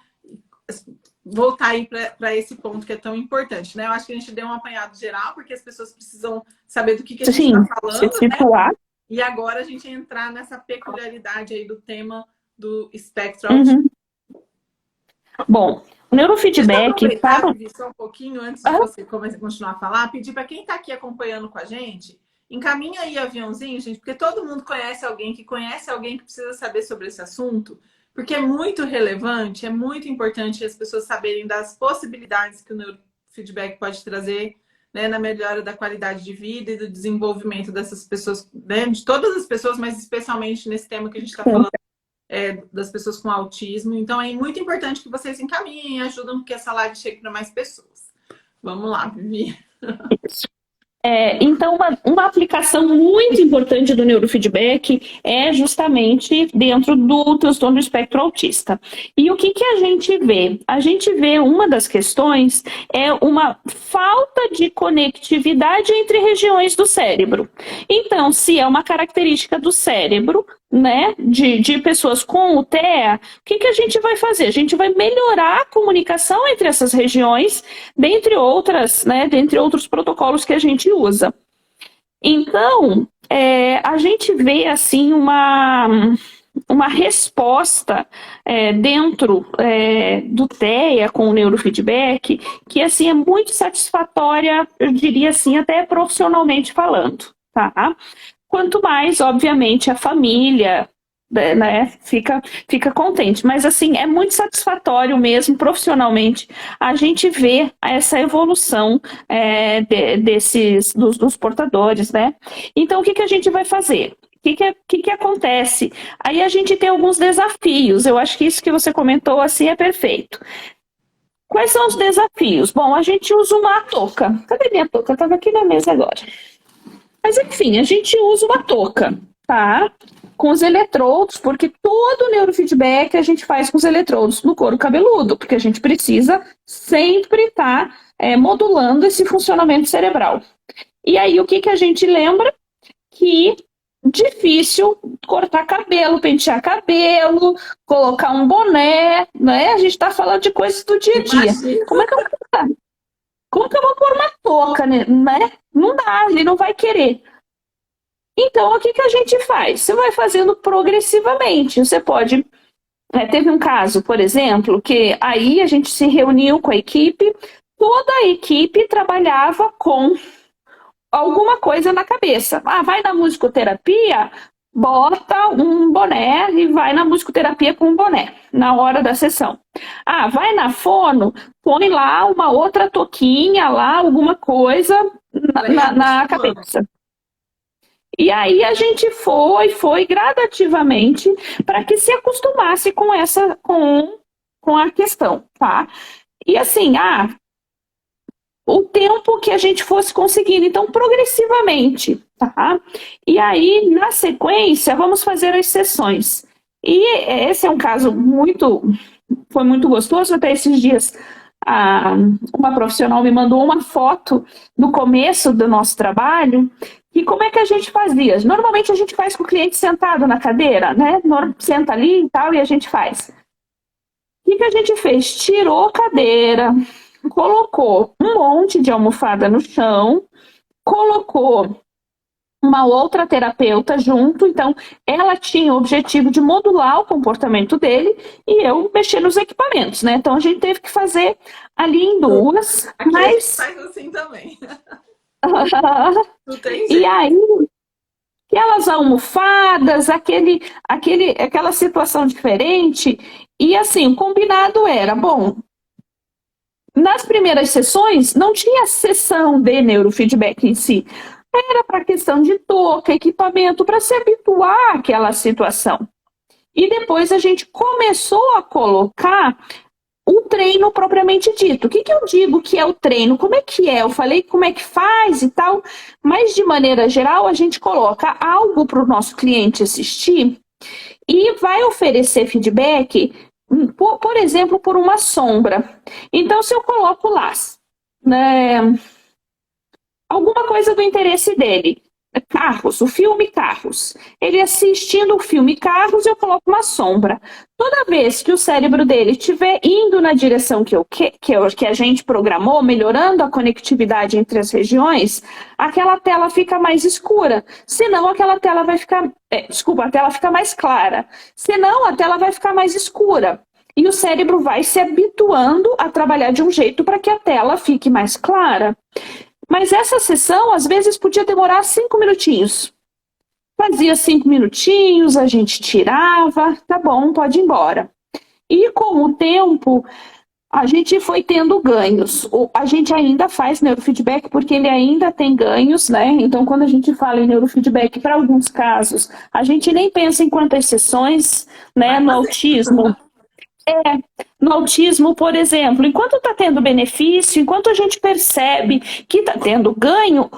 Voltar aí para esse ponto que é tão importante, né? Eu acho que a gente deu um apanhado geral, porque as pessoas precisam saber do que a gente está falando, né? E agora a gente entrar nessa peculiaridade aí do tema do espectro autista. Bom, o neurofeedback... Só um pouquinho antes de você continuar a falar, pedir para quem está aqui acompanhando com a gente, encaminha aí aviãozinho, gente, porque todo mundo conhece alguém que precisa saber sobre esse assunto, porque é muito relevante, é muito importante as pessoas saberem das possibilidades que o neurofeedback pode trazer, né, na melhora da qualidade de vida e do desenvolvimento dessas pessoas, né, de todas as pessoas, mas especialmente nesse tema que a gente está falando, das pessoas com autismo. Então, é muito importante que vocês encaminhem e ajudem que essa live chegue para mais pessoas. Vamos lá, Vivi. Então, uma aplicação muito importante do neurofeedback é justamente dentro do transtorno do espectro autista. E o que a gente vê? A gente vê uma das questões é uma falta de conectividade entre regiões do cérebro. Então, se é uma característica do cérebro, né, de pessoas com o TEA, o que a gente vai fazer? A gente vai melhorar a comunicação entre essas regiões, dentre outras, né, dentre outros protocolos que a gente usa. Então, a gente vê assim uma resposta dentro do TEA com o neurofeedback que assim é muito satisfatória, eu diria assim, até profissionalmente falando. tá? Quanto mais, obviamente, a família, né, fica contente. Mas, assim, é muito satisfatório mesmo, profissionalmente, a gente ver essa evolução dos portadores, né? Então, o que que a gente vai fazer? O que acontece? Aí a gente tem alguns desafios. Eu acho que isso que você comentou, assim, é perfeito. Quais são os desafios? Bom, a gente usa uma touca. Cadê minha touca? Estava aqui na mesa agora. Mas, enfim, a gente usa uma touca, tá? Com os eletrodos, porque todo o neurofeedback a gente faz com os eletrodos no couro cabeludo, porque a gente precisa sempre estar modulando esse funcionamento cerebral. E aí, o que a gente lembra? Que difícil cortar cabelo, pentear cabelo, colocar um boné, né? A gente está falando de coisas do dia a dia. Como que eu vou pôr uma touca, né? Não dá, ele não vai querer. Então, o que a gente faz? Você vai fazendo progressivamente. Você pode... teve um caso, por exemplo, que aí a gente se reuniu com a equipe, toda a equipe trabalhava com alguma coisa na cabeça. Vai na musicoterapia, bota um boné e vai na musicoterapia com um boné na hora da sessão. Vai na fono, põe lá uma outra touquinha lá, alguma coisa na cabeça. E aí a gente foi gradativamente para que se acostumasse com a questão, tá? E assim, o tempo que a gente fosse conseguindo, então progressivamente, tá? E aí, na sequência, vamos fazer as sessões. E esse é um caso foi muito gostoso, até esses dias uma profissional me mandou uma foto no começo do nosso trabalho, e como é que a gente fazia? Normalmente a gente faz com o cliente sentado na cadeira, né? Senta ali e tal, e a gente faz. O que a gente fez? Tirou a cadeira, colocou um monte de almofada no chão, colocou uma outra terapeuta junto, então ela tinha o objetivo de modular o comportamento dele e eu mexer nos equipamentos, né? Então a gente teve que fazer ali em duas. Aqui mas... a gente faz assim também. Não tem jeito. E aí, aquelas almofadas, aquela situação diferente, e assim, o combinado era, bom, nas primeiras sessões não tinha sessão de neurofeedback em si, era para questão de touca, equipamento, para se habituar àquela situação. E depois a gente começou a colocar o treino propriamente dito. O que eu digo que é o treino? Como é que é? Eu falei como é que faz e tal, mas de maneira geral a gente coloca algo para o nosso cliente assistir e vai oferecer feedback, por exemplo, por uma sombra. Então, se eu coloco lá, né, alguma coisa do interesse dele, Carros, o filme Carros. Ele assistindo o filme Carros, eu coloco uma sombra. Toda vez que o cérebro dele estiver indo na direção que a gente programou, melhorando a conectividade entre as regiões, aquela tela fica mais escura. Senão, aquela tela vai ficar... a tela fica mais clara. Senão, a tela vai ficar mais escura. E o cérebro vai se habituando a trabalhar de um jeito para que a tela fique mais clara. Mas essa sessão, às vezes, podia demorar 5 minutinhos. Fazia 5 minutinhos, a gente tirava, tá bom, pode ir embora. E com o tempo, a gente foi tendo ganhos. A gente ainda faz neurofeedback porque ele ainda tem ganhos, né? Então, quando a gente fala em neurofeedback, para alguns casos, a gente nem pensa em quantas sessões, né, no autismo. No autismo, por exemplo, enquanto está tendo benefício, enquanto a gente percebe que está tendo ganho,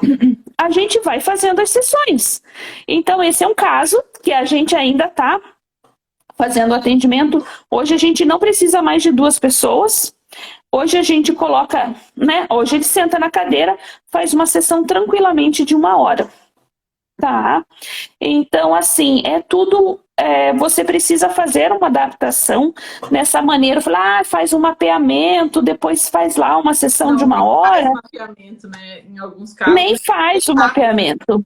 a gente vai fazendo as sessões. Então, esse é um caso que a gente ainda está fazendo atendimento. Hoje a gente não precisa mais de 2 pessoas. Hoje a gente coloca, né? Hoje ele senta na cadeira, faz uma sessão tranquilamente de 1 hora. Tá? Então, assim, tudo... você precisa fazer uma adaptação nessa maneira. Falar, faz um mapeamento, depois faz lá uma sessão de 1 hora. Faz mapeamento, né? Em alguns casos. Nem faz o mapeamento.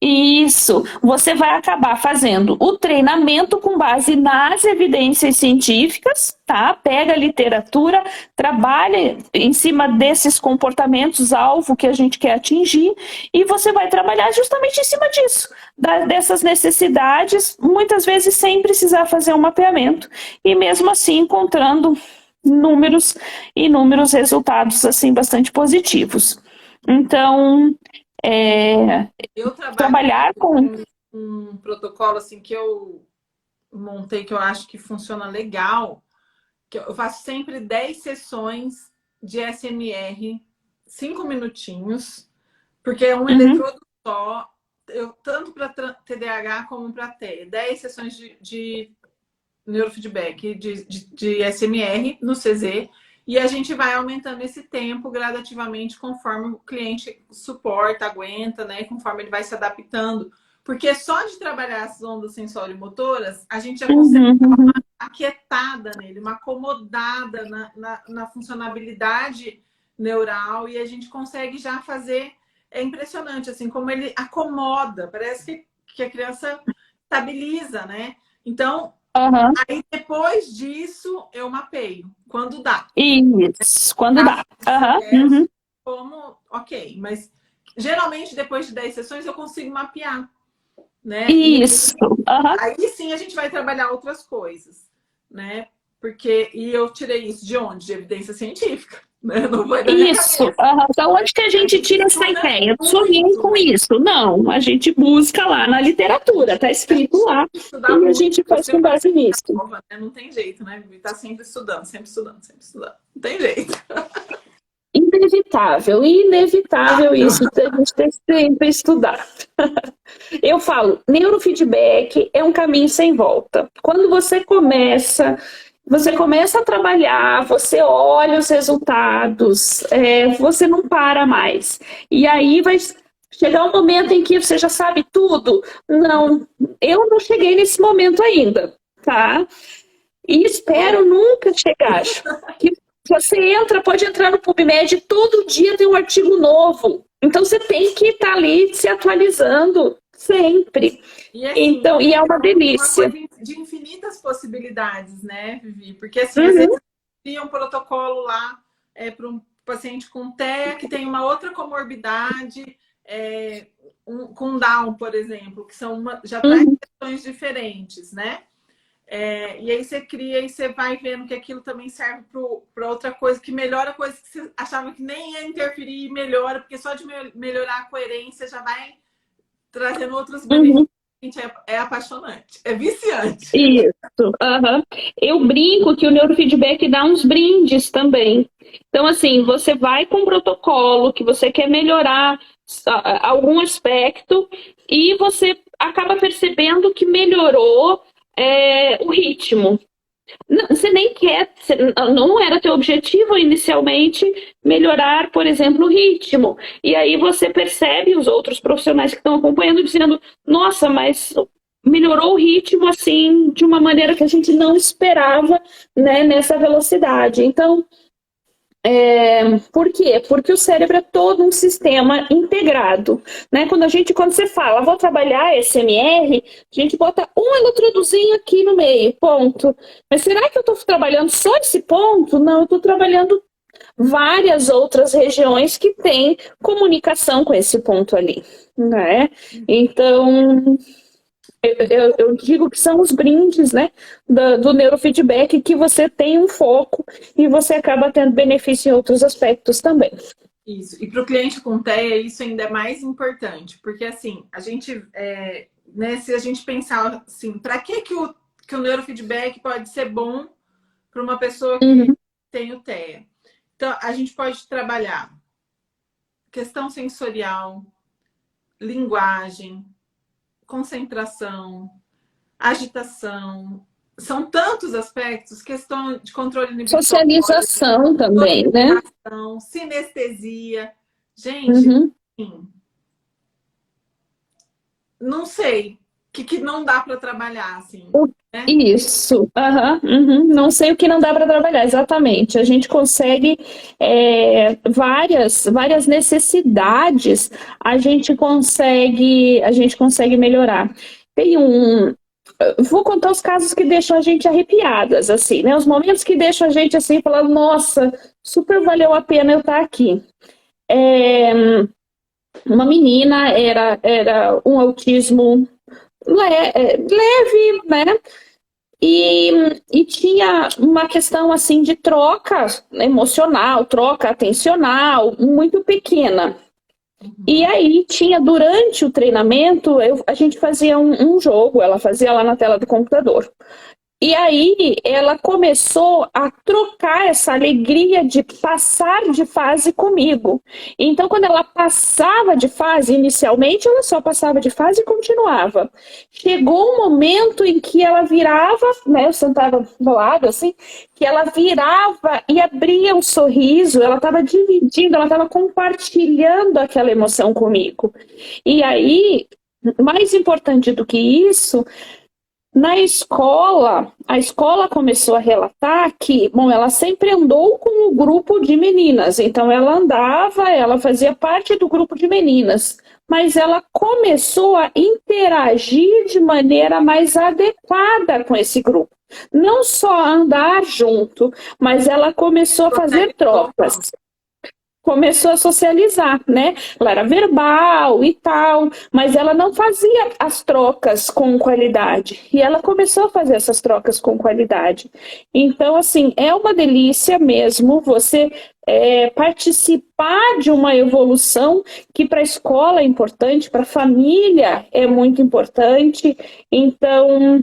Isso, você vai acabar fazendo o treinamento com base nas evidências científicas, tá? Pega a literatura, trabalha em cima desses comportamentos-alvo que a gente quer atingir e você vai trabalhar justamente em cima disso, dessas necessidades, muitas vezes sem precisar fazer um mapeamento e mesmo assim encontrando números e inúmeros resultados assim bastante positivos. Então, Eu trabalho trabalhar com. com um protocolo assim que eu montei que eu acho que funciona legal, que eu faço sempre 10 sessões de SMR, 5 minutinhos, porque é um eletrodo só, tanto para TDAH como para TEA. 10 sessões de neurofeedback, de SMR no CZ, e a gente vai aumentando esse tempo gradativamente conforme o cliente suporta, aguenta, né? Conforme ele vai se adaptando. Porque só de trabalhar as ondas sensóriomotoras, a gente já consegue dar uma aquietada nele, uma acomodada na funcionalidade neural, e a gente consegue já fazer. É impressionante, assim, como ele acomoda, parece que a criança estabiliza, né? Então, aí depois disso eu mapeio, quando dá. Isso, quando dá. Como, ok, mas geralmente depois de 10 sessões eu consigo mapear, né? Isso. Aí sim a gente vai trabalhar outras coisas, né? Porque, e eu tirei isso de onde? De evidência científica. Né? Não foi da minha Isso. Então, onde que a gente tira essa ideia? Sonhei com isso. Não, a gente busca lá na literatura, tá escrito lá. E a gente faz com base nisso. Não tem jeito, né? Tá sempre estudando, sempre estudando, sempre estudando. Não tem jeito. Inevitável isso, a gente tem que sempre estudar. Eu falo, neurofeedback é um caminho sem volta. Quando você começa a trabalhar, você olha os resultados, você não para mais. E aí vai chegar um momento em que você já sabe tudo. Não, eu não cheguei nesse momento ainda, tá? E espero nunca chegar. Que você pode entrar no PubMed, todo dia tem um artigo novo. Então você tem que estar ali se atualizando sempre. E, assim, então, e é uma delícia. Uma coisa de infinitas possibilidades, né, Vivi? Porque assim, às vezes cria um protocolo lá para um paciente com TEA que tem uma outra comorbidade, com Down, por exemplo, que são já traz questões diferentes, né? E aí você cria e você vai vendo que aquilo também serve para outra coisa, que melhora coisas que você achava que nem ia interferir e melhora, porque só de melhorar a coerência já vai trazendo outros benefícios. É apaixonante, é viciante. Isso. Eu brinco que o neurofeedback dá uns brindes também. Então, assim, você vai com um protocolo que você quer melhorar algum aspecto e você acaba percebendo que melhorou o ritmo. Não, você nem quer, não era teu objetivo inicialmente melhorar, por exemplo, o ritmo. E aí você percebe os outros profissionais que estão acompanhando dizendo, nossa, mas melhorou o ritmo assim de uma maneira que a gente não esperava, né, nessa velocidade. Então, por quê? Porque o cérebro é todo um sistema integrado, né? Quando você fala, vou trabalhar SMR, a gente bota um eletrodozinho aqui no meio, ponto. Mas será que eu estou trabalhando só esse ponto? Não, eu estou trabalhando várias outras regiões que têm comunicação com esse ponto ali, né? Então, eu digo que são os brindes, né, do neurofeedback, que você tem um foco e você acaba tendo benefício em outros aspectos também. Isso. E para o cliente com TEA, isso ainda é mais importante, porque assim, a gente, né, se a gente pensar assim, para que o neurofeedback pode ser bom para uma pessoa que tem o TEA? Então, a gente pode trabalhar questão sensorial, linguagem, concentração, agitação. São tantos aspectos, questão de controle inibitório, socialização também, né? Sinestesia. Gente, assim, não sei. que não dá para trabalhar, assim, O- né? Isso, aham, uhum. Não sei o que não dá para trabalhar, exatamente. A gente consegue várias necessidades, a gente consegue melhorar. Tem um, vou contar os casos que deixam a gente arrepiadas, assim, né? Os momentos que deixam a gente assim, falando, nossa, super valeu a pena eu estar aqui. É, uma menina era um autismo leve, né? E, e tinha uma questão assim de troca emocional, troca atencional, muito pequena. E Uhum. aí tinha, durante o treinamento, a gente fazia um jogo, ela fazia lá na tela do computador. E aí ela começou a trocar essa alegria de passar de fase comigo. Então, quando ela passava de fase, inicialmente ela só passava de fase e continuava. Chegou um momento em que ela virava, né? Eu sentava do lado assim, que ela virava e abria um sorriso, ela estava dividindo, ela estava compartilhando aquela emoção comigo. E aí, mais importante do que isso, na escola, a escola começou a relatar que, bom, ela sempre andou com o grupo de meninas, então ela andava, ela fazia parte do grupo de meninas, mas ela começou a interagir de maneira mais adequada com esse grupo. Não só andar junto, mas ela começou a fazer trocas, começou a socializar, né? Ela era verbal e tal, mas ela não fazia as trocas com qualidade. E ela começou a fazer essas trocas com qualidade. Então, assim, é uma delícia mesmo você participar de uma evolução que para a escola é importante, para a família é muito importante. Então,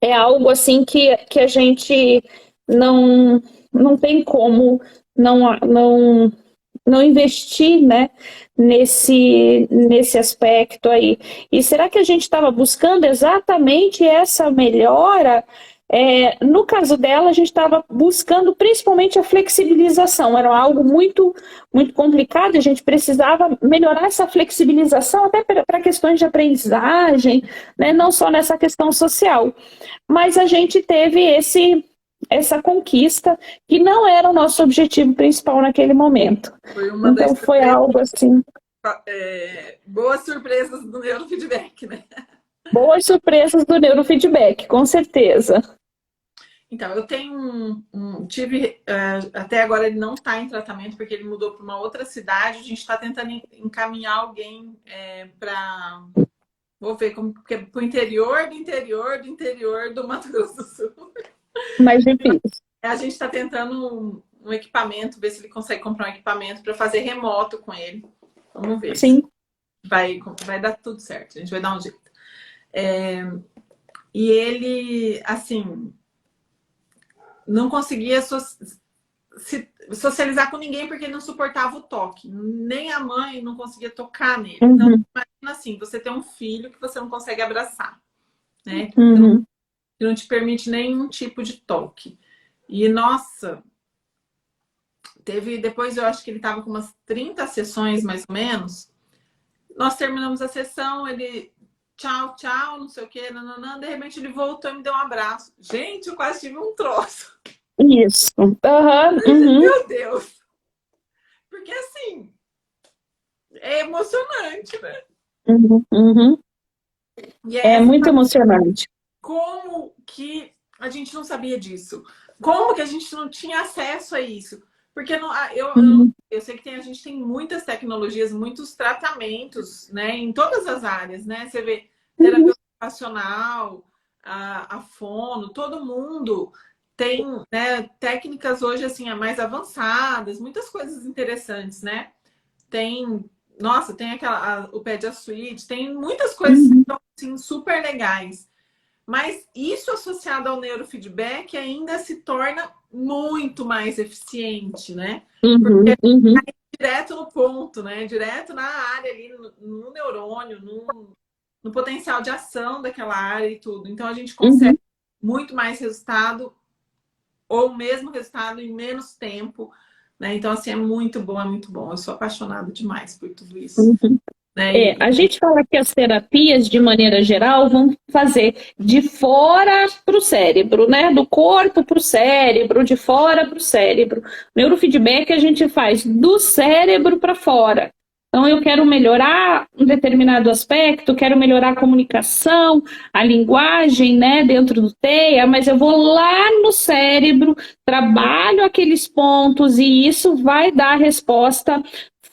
é algo assim que a gente não, não tem como não não investir, né, nesse aspecto aí. E será que a gente estava buscando exatamente essa melhora? No caso dela, a gente estava buscando principalmente a flexibilização. Era algo muito complicado, a gente precisava melhorar essa flexibilização até para questões de aprendizagem, né, não só nessa questão social. Mas a gente teve essa conquista que não era o nosso objetivo principal naquele momento. Foi uma das Então foi algo assim, boas surpresas do neurofeedback, né? boas surpresas do neurofeedback, com certeza. Então, eu tenho tive, até agora ele não está em tratamento porque ele mudou para uma outra cidade. A gente está tentando encaminhar alguém para, vou ver como, porque para o interior do interior do interior do Mato Grosso do Sul. Mais difícil. A gente está tentando um equipamento, ver se ele consegue comprar um equipamento para fazer remoto com ele. Vamos ver se Sim. vai dar tudo certo. A gente vai dar um jeito. E ele, assim, não conseguia socializar com ninguém porque ele não suportava o toque. Nem a mãe não conseguia tocar nele. Então, Uhum, imagina assim, você tem um filho que você não consegue abraçar, né? uhum, Que não te permite nenhum tipo de toque. E, nossa, depois eu acho que ele estava com umas 30 sessões, mais ou menos. Nós terminamos a sessão, ele tchau, tchau, não sei o quê, nananã. De repente ele voltou e me deu um abraço. Gente, eu quase tive um troço. isso. Uhum, uhum, Meu Deus! Porque assim, é emocionante, né? uhum, uhum. E é É essa, muito emocionante. como que a gente não sabia disso? Como que a gente não tinha acesso a isso? Porque não, Uhum, eu sei que a gente tem muitas tecnologias, muitos tratamentos, né, em todas as áreas, né? Você vê uhum, terapia ocupacional, a fono, todo mundo tem, né, técnicas hoje assim mais avançadas, muitas coisas interessantes, né? Tem, nossa, tem o Pedia Suite, tem muitas coisas que uhum, são assim, super legais. Mas isso associado ao neurofeedback ainda se torna muito mais eficiente, né? uhum, uhum, Direto no ponto, né? Direto na área ali, no neurônio, no potencial de ação daquela área e tudo. Então a gente consegue uhum, muito mais resultado ou o mesmo resultado em menos tempo, né? Então assim é muito bom, é muito bom. Eu sou apaixonada demais por tudo isso. uhum. né? A gente fala que as terapias, de maneira geral, vão fazer de fora para o cérebro, né? Do corpo para o cérebro, de fora para o cérebro. Neurofeedback a gente faz do cérebro para fora. Então, eu quero melhorar um determinado aspecto, quero melhorar a comunicação, a linguagem, né, dentro do TEA, mas eu vou lá no cérebro, trabalho aqueles pontos e isso vai dar a resposta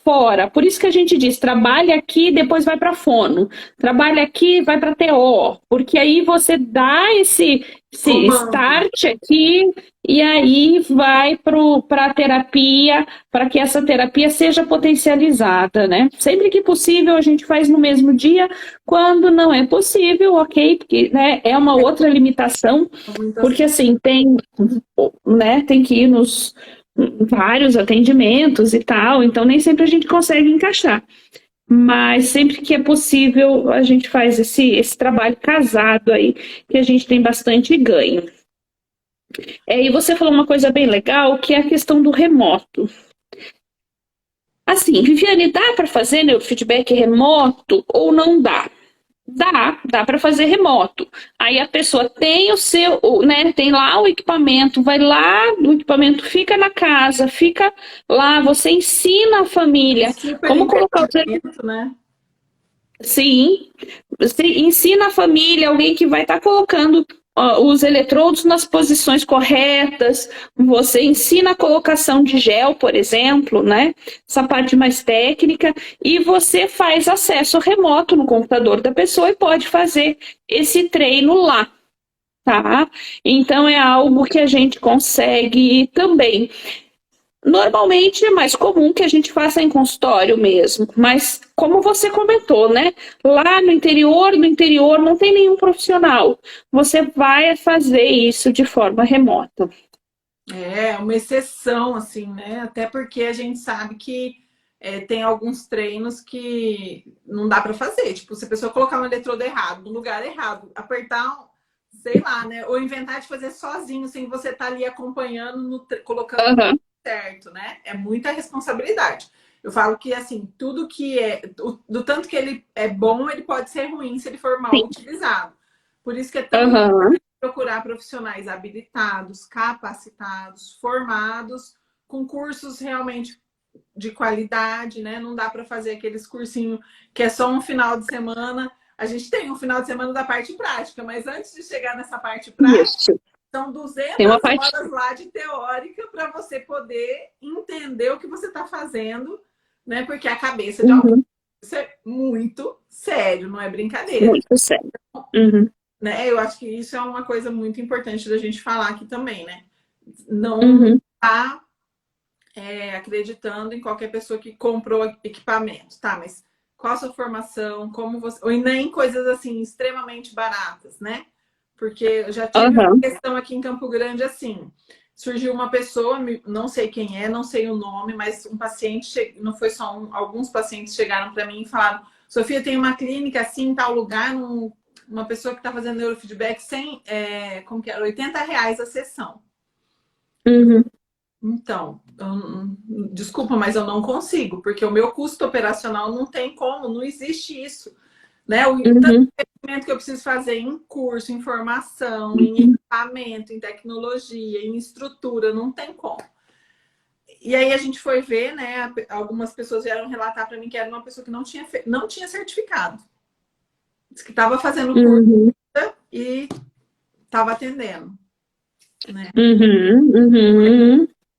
fora. Por isso que a gente diz, trabalha aqui, depois vai para fono. Trabalha aqui, vai para TO. Porque aí você dá esse start aqui e aí vai para a terapia, para que essa terapia seja potencializada, né? Sempre que possível a gente faz no mesmo dia. Quando não é possível, ok, porque, né, é uma outra limitação, porque assim, tem que ir nos vários atendimentos e tal, então nem sempre a gente consegue encaixar. Mas sempre que é possível, a gente faz esse trabalho casado aí, que a gente tem bastante ganho. E você falou uma coisa bem legal, que é a questão do remoto. Assim, Viviane, dá para fazer neurofeedback remoto ou não dá? Dá para fazer remoto. Aí a pessoa tem o seu, né, tem lá o equipamento, vai lá, o equipamento fica na casa, fica lá, você ensina a família como colocar os eletrodos, né? Sim, você ensina a família, alguém que vai estar colocando os eletrodos nas posições corretas, você ensina a colocação de gel, por exemplo, né? Essa parte mais técnica, e você faz acesso remoto no computador da pessoa e pode fazer esse treino lá, tá? Então é algo que a gente consegue também. Normalmente é mais comum que a gente faça em consultório mesmo, mas como você comentou, né? Lá no interior não tem nenhum profissional. Você vai fazer isso de forma remota. É uma exceção, assim, né? Até porque a gente sabe que tem alguns treinos que não dá para fazer. Tipo, se a pessoa colocar um eletrodo errado, no lugar errado, apertar, sei lá, né? Ou inventar de fazer sozinho, sem você estar ali acompanhando, colocando certo, né? É muita responsabilidade. Eu falo que, assim, tudo que do tanto que ele é bom, ele pode ser ruim se ele for mal utilizado. Por isso que é tão importante procurar profissionais habilitados, capacitados, formados, com cursos realmente de qualidade, né? Não dá para fazer aqueles cursinhos que é só um final de semana. A gente tem um final de semana da parte prática, mas antes de chegar nessa parte prática, são 200 horas lá de teórica para você poder entender o que você está fazendo, né? Porque a cabeça de alguém, isso é muito sério, não é brincadeira. Muito sério. Né? Eu acho que isso é uma coisa muito importante da gente falar aqui também, né? Não tá acreditando em qualquer pessoa que comprou equipamento, tá? Mas qual a sua formação? Como você... Ou nem coisas assim extremamente baratas, né? Porque eu já tive uma questão aqui em Campo Grande assim. Surgiu uma pessoa, não sei quem é, não sei o nome, mas um paciente, não foi só um, alguns pacientes chegaram para mim e falaram: Sofia, tem uma clínica assim em tal lugar, uma pessoa que está fazendo neurofeedback sem, como que era? R$ 80 a sessão. Então, desculpa, mas eu não consigo, porque o meu custo operacional não tem como, não existe isso. Né? O tanto investimento que eu preciso fazer em curso, em formação, em equipamento, em tecnologia, em estrutura, não tem como. E aí a gente foi ver, né? Algumas pessoas vieram relatar para mim que era uma pessoa que não tinha certificado. Diz que estava fazendo curso e estava atendendo. Né?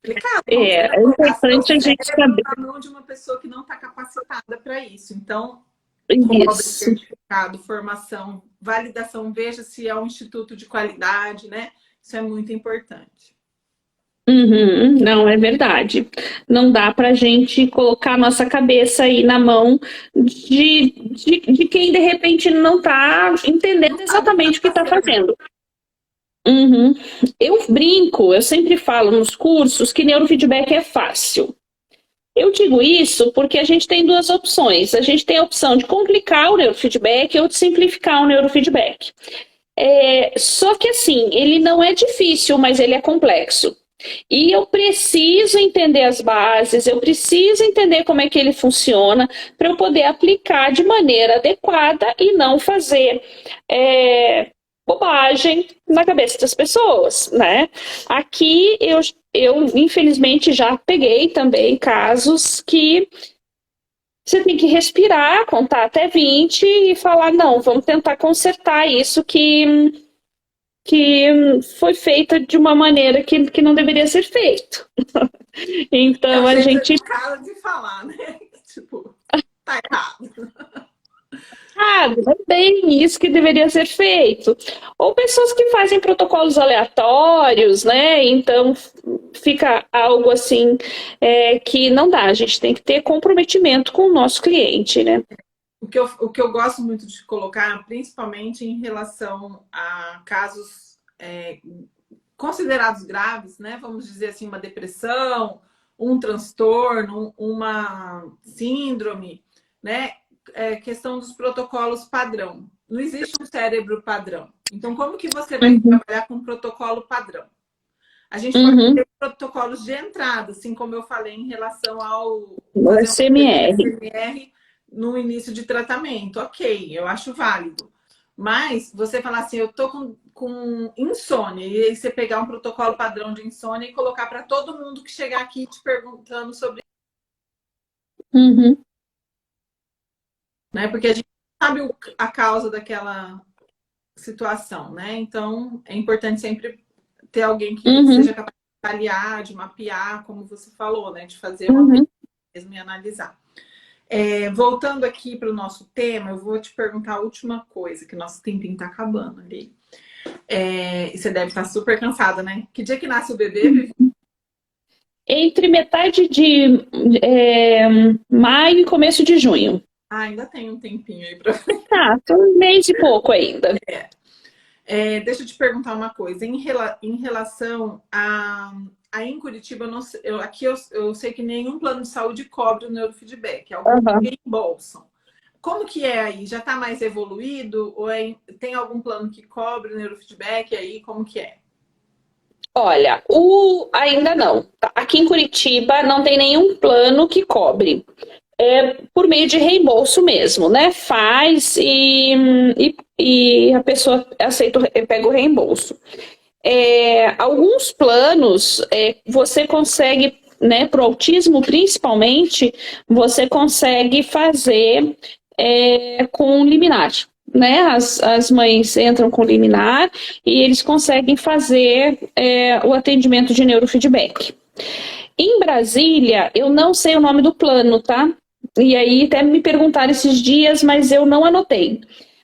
Complicado. É importante a gente saber. Na mão de uma pessoa que não está capacitada para isso. Então, certificado, formação, validação, veja se é um instituto de qualidade, né? Isso é muito importante. Não, é verdade. Não dá para a gente colocar a nossa cabeça aí na mão de quem de repente não está entendendo exatamente o que está fazendo. Eu brinco, eu sempre falo nos cursos que neurofeedback é fácil. Eu digo isso porque a gente tem duas opções. A gente tem a opção de complicar o neurofeedback ou de simplificar o neurofeedback. Só que assim, ele não é difícil, mas ele é complexo. E eu preciso entender as bases, eu preciso entender como é que ele funciona para eu poder aplicar de maneira adequada e não fazer bobagem na cabeça das pessoas, né? Aqui eu infelizmente já peguei também casos que você tem que respirar, contar até 20 e falar, não, vamos tentar consertar isso que foi feita de uma maneira que não deveria ser feito. É Então o a jeito gente educado de falar, né? Tipo, tá errado. é bem isso que deveria ser feito. Ou pessoas que fazem protocolos aleatórios, né? Então fica algo assim que não dá. A gente tem que ter comprometimento com o nosso cliente, né? O que eu gosto muito de colocar, principalmente em relação a casos considerados graves, né? Vamos dizer assim, uma depressão, um transtorno, uma síndrome, né? Questão dos protocolos padrão. Não existe um cérebro padrão. Então, como que você vai Uhum, trabalhar com um protocolo padrão? A gente pode uhum. ter protocolos de entrada, assim como eu falei em relação ao O fazer um SMR. PSMR no início de tratamento. Ok, eu acho válido. Mas você falar assim, eu tô com insônia, e aí você pegar um protocolo padrão de insônia e colocar para todo mundo que chegar aqui te perguntando sobre, Uhum, né? Porque a gente sabe a causa daquela situação, né? Então é importante sempre ter alguém que uhum, seja capaz de avaliar, de mapear, como você falou, né? De fazer uma uhum. mesmo e analisar. Voltando aqui para o nosso tema, eu vou te perguntar a última coisa, que nosso tempinho está acabando ali. E você deve estar super cansada, né? Que dia que nasce o bebê, Vivi? Entre metade de maio e começo de junho. Ah, ainda tem um tempinho aí para. Tá, um mês e pouco ainda. Deixa eu te perguntar uma coisa. Em relação a. Aí em Curitiba, eu não sei, aqui eu sei que nenhum plano de saúde cobre o neurofeedback, alguns Uhum. reembolsam. Como que é aí? Já está mais evoluído? Ou tem algum plano que cobre o neurofeedback aí? Como que é? Olha, ainda não. Aqui em Curitiba não tem nenhum plano que cobre. É por meio de reembolso mesmo, né? Faz e a pessoa aceita, pega o reembolso. Alguns planos você consegue, né, para o autismo principalmente, você consegue fazer com liminar. Né? As mães entram com liminar e eles conseguem fazer o atendimento de neurofeedback. Em Brasília, eu não sei o nome do plano, tá? E aí até me perguntaram esses dias, mas eu não anotei.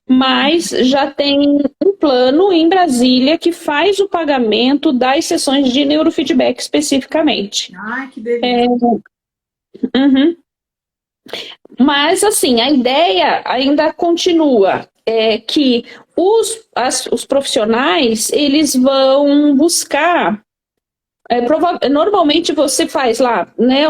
Mas já tem um plano em Brasília que faz o pagamento das sessões de neurofeedback especificamente. Ai, que delícia. Uhum. Mas, assim, a ideia ainda continua, que os profissionais, eles vão buscar, normalmente você faz lá, né,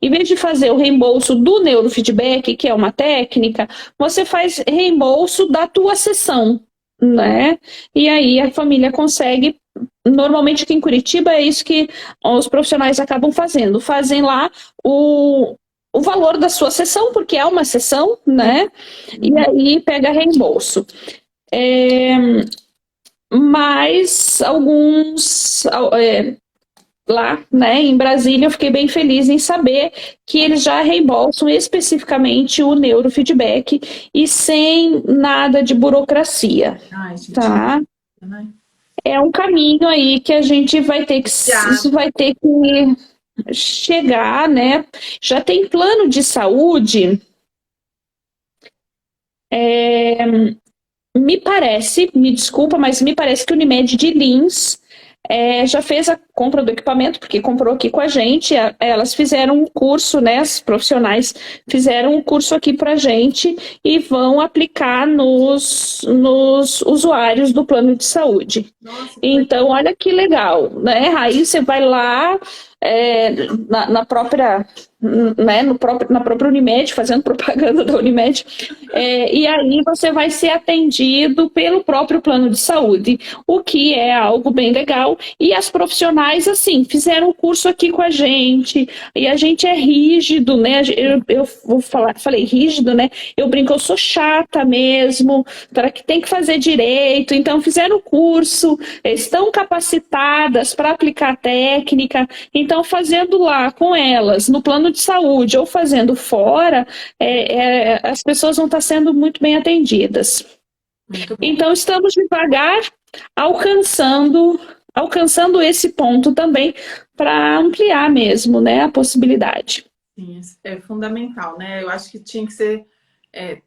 em vez de fazer o reembolso do neurofeedback, que é uma técnica, você faz reembolso da tua sessão, né? E aí a família consegue. Normalmente aqui em Curitiba é isso que os profissionais acabam fazendo. Fazem lá o valor da sua sessão, porque é uma sessão, né? E aí pega reembolso. Mas alguns lá, né, em Brasília, eu fiquei bem feliz em saber que eles já reembolsam especificamente o neurofeedback e sem nada de burocracia, Ai, gente, tá? né? É um caminho aí que a gente vai ter que Já. isso vai ter que chegar, né? Já tem plano de saúde, me parece, me desculpa, mas me parece que o Unimed de Lins já fez a compra do equipamento, porque comprou aqui com a gente. Elas fizeram um curso, né? As profissionais fizeram um curso aqui para a gente e vão aplicar nos usuários do plano de saúde. Nossa, que legal. Então, olha que legal, né? Aí você vai lá na própria né, na própria Unimed, fazendo propaganda da Unimed, e aí você vai ser atendido pelo próprio plano de saúde, o que é algo bem legal. E as profissionais, assim, fizeram o curso aqui com a gente, e a gente é rígido, né? Eu vou falar, falei rígido, né? Eu brinco, eu sou chata mesmo, para que tem que fazer direito, então fizeram o curso, estão capacitadas para aplicar a técnica, então fazendo lá com elas, no plano de saúde ou fazendo fora, as pessoas vão estar sendo muito bem atendidas. Então, estamos devagar alcançando esse ponto também para ampliar mesmo, né, a possibilidade. Sim, é fundamental, né? Eu acho que tinha que ser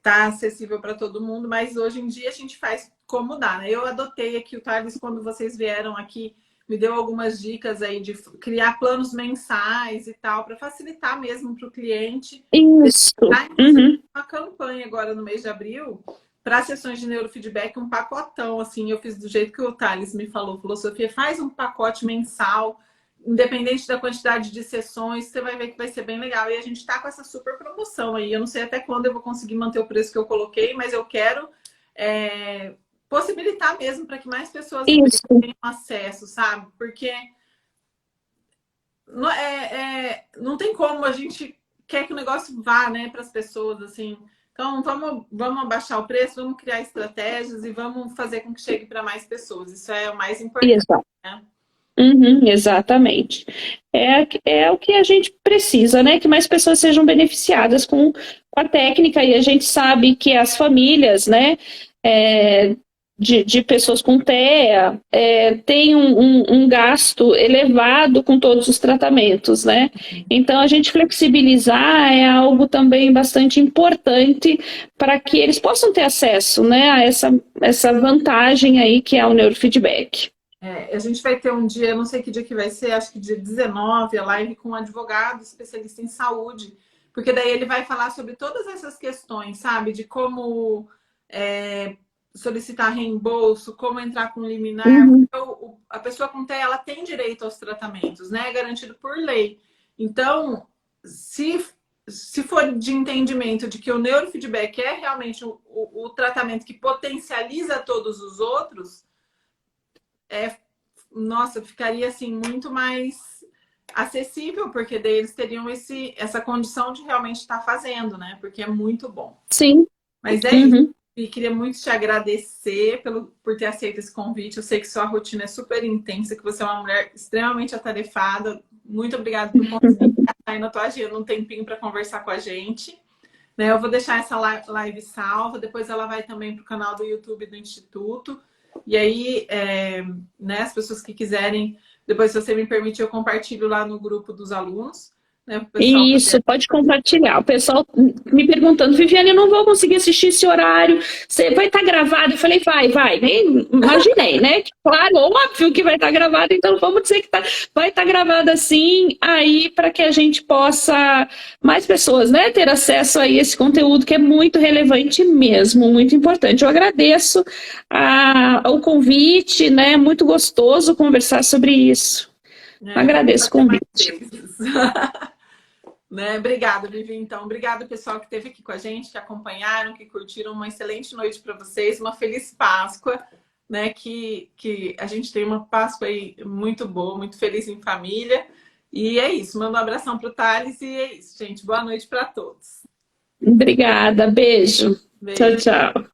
tá acessível para todo mundo, mas hoje em dia a gente faz como dá, né? Eu adotei aqui o Thales quando vocês vieram aqui, me deu algumas dicas aí de criar planos mensais e tal, para facilitar mesmo para o cliente. Isso. Uma campanha agora no mês de abril para sessões de neurofeedback, um pacotão, assim, eu fiz do jeito que o Thales me falou, Sofia, faz um pacote mensal, independente da quantidade de sessões, você vai ver que vai ser bem legal. E a gente tá com essa super promoção aí, eu não sei até quando eu vou conseguir manter o preço que eu coloquei, mas eu quero possibilitar mesmo para que mais pessoas tenham acesso, sabe? Porque não tem como, a gente quer que o negócio vá, né, para as pessoas, assim. Então, vamos abaixar o preço, vamos criar estratégias e vamos fazer com que chegue para mais pessoas. Isso é o mais importante, Exato. né? Exatamente. É o que a gente precisa, né? Que mais pessoas sejam beneficiadas com a técnica, e a gente sabe que as famílias, né, de pessoas com TEA têm um gasto elevado com todos os tratamentos, né? Então, a gente flexibilizar é algo também bastante importante para que eles possam ter acesso, né, a essa vantagem aí que é o neurofeedback. A gente vai ter um dia, não sei que dia que vai ser, acho que dia 19, a live com um advogado especialista em saúde, porque daí ele vai falar sobre todas essas questões, sabe? De como solicitar reembolso, como entrar com liminar. Porque a pessoa com TEA, ela tem direito aos tratamentos, né? É garantido por lei. Então, se for de entendimento de que o neurofeedback é realmente o tratamento que potencializa todos os outros, nossa, ficaria assim muito mais acessível, porque daí eles teriam essa condição de realmente estar fazendo, né? Porque é muito bom. Sim. Mas isso. E queria muito te agradecer por ter aceito esse convite. Eu sei que sua rotina é super intensa, que você é uma mulher extremamente atarefada. Muito obrigada por conseguir estar aí na tua agenda um tempinho para conversar com a gente. Né? Eu vou deixar essa live salva, depois ela vai também para o canal do YouTube do Instituto. E aí, né, as pessoas que quiserem, depois, se você me permite, eu compartilho lá no grupo dos alunos. Né, isso, pode compartilhar. O pessoal me perguntando, Viviane, eu não vou conseguir assistir esse horário, você vai estar gravado? Eu falei, vai. Nem imaginei, né? Claro, óbvio que vai estar gravado, então vamos dizer que vai estar gravado assim, aí para que a gente possa, mais pessoas, né, ter acesso a esse conteúdo que é muito relevante mesmo, muito importante. Eu agradeço o convite, né? Muito gostoso conversar sobre isso. Agradeço o convite. Né? Obrigada, Vivi. Então, obrigado pessoal que esteve aqui com a gente, que acompanharam, que curtiram. Uma excelente noite para vocês, uma feliz Páscoa, né? Que a gente tenha uma Páscoa aí muito boa, muito feliz em família. E é isso. Manda um abração para o Thales e é isso, gente. Boa noite para todos. Obrigada, beijo. Tchau, tchau.